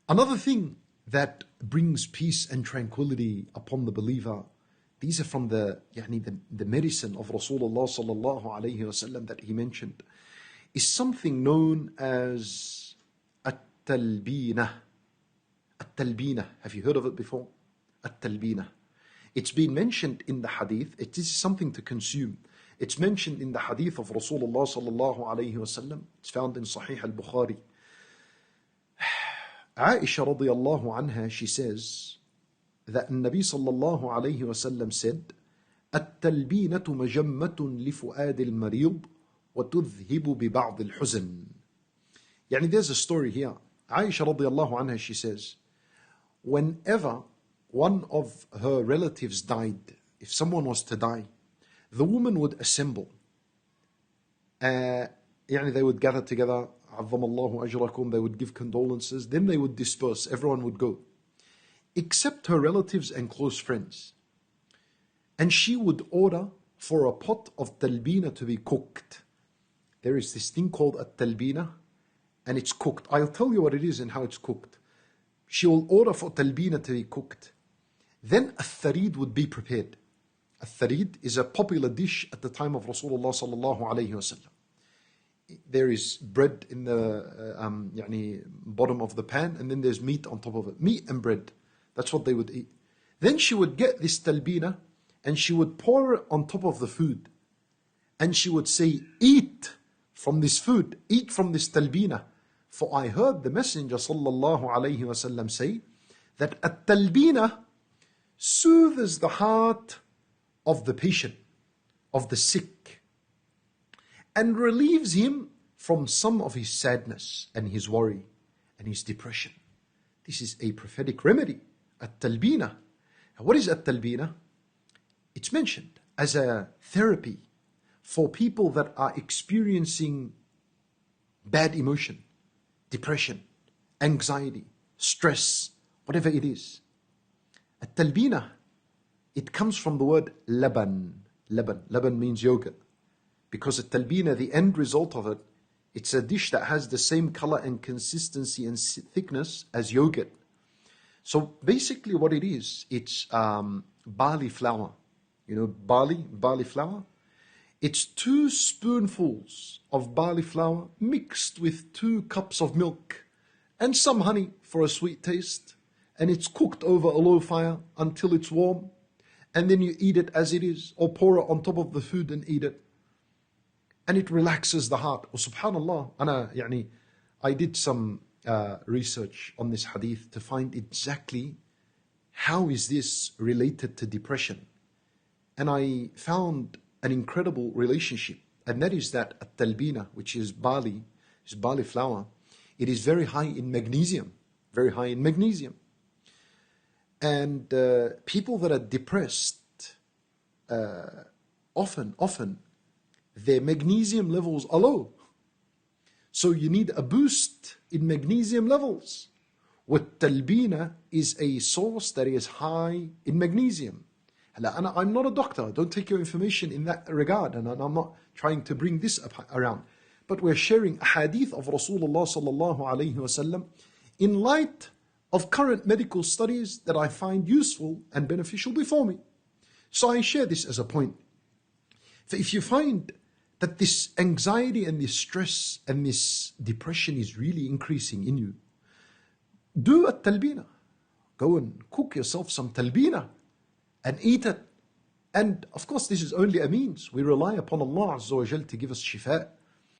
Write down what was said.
Another thing that brings peace and tranquility upon the believer, these are from the medicine of Rasulullah sallallahu alayhi wasallam that he mentioned, is something known as At-Talbeenah. At-Talbeenah. Have you heard of it before? At-Talbeenah. It's been mentioned in the hadith. It is something to consume. It's mentioned in the hadith of Rasulullah sallallahu alayhi wasallam. It's found in Sahih al-Bukhari. Aisha radiyallahu anha, she says that Nabi sallallahu alayhi wasallam said, التلبينة مجمة لفؤاد المريض وتذهب ببعض الحزن. There's a story here. Aisha radiyallahu anha, she says, whenever one of her relatives died, if someone was to die, the woman would assemble. They would gather together, عظم الله أجركم, they would give condolences, then they would disperse, everyone would go. Except her relatives and close friends. And she would order for a pot of talbeenah to be cooked. There is this thing called at-talbeenah, and it's cooked. I'll tell you what it is and how it's cooked. She will order for talbeenah to be cooked. Then a-tharid would be prepared. A-tharid is a popular dish at the time of Rasulullah sallallahu alayhi wasallam. There is bread in the bottom of the pan, and then there's meat on top of it. Meat and bread. That's what they would eat. Then she would get this talbeenah, and she would pour it on top of the food. And she would say, eat from this food, eat from this talbeenah. For I heard the Messenger sallallahu alayhi wasallam say that at-talbeenah soothes the heart of the patient, of the sick, and relieves him from some of his sadness and his worry and his depression. This is a prophetic remedy, at-talbeenah. What is at-talbeenah? It's mentioned as a therapy for people that are experiencing bad emotion, depression, anxiety, stress, whatever it is. At-talbeenah, it comes from the word laban. Laban means yogurt. Because at-talbeenah, the end result of it, it's a dish that has the same color and consistency and thickness as yogurt. So basically what it is, it's barley flour. Barley flour? It's 2 spoonfuls of barley flour mixed with 2 cups of milk and some honey for a sweet taste. And it's cooked over a low fire until it's warm. And then you eat it as it is, or pour it on top of the food and eat it. And it relaxes the heart. Oh, subhanallah, I did some research on this hadith to find exactly how is this related to depression. And I found an incredible relationship. And that is that at-talbeenah, which is barley flour, it is very high in magnesium. Very high in magnesium. And people that are depressed, often, their magnesium levels are low. So you need a boost in magnesium levels. Wat-talbeenah is a source that is high in magnesium. I'm not a doctor, don't take your information in that regard, and I'm not trying to bring this around. But we're sharing a hadith of Rasulullah sallallahu alayhi wasallam in light of current medical studies that I find useful and beneficial before me. So I share this as a point. So if you find that this anxiety and this stress and this depression is really increasing in you, do at-talbeenah. Go and cook yourself some talbeenah and eat it. And of course, this is only a means. We rely upon Allah Azza wa Jal to give us shifa.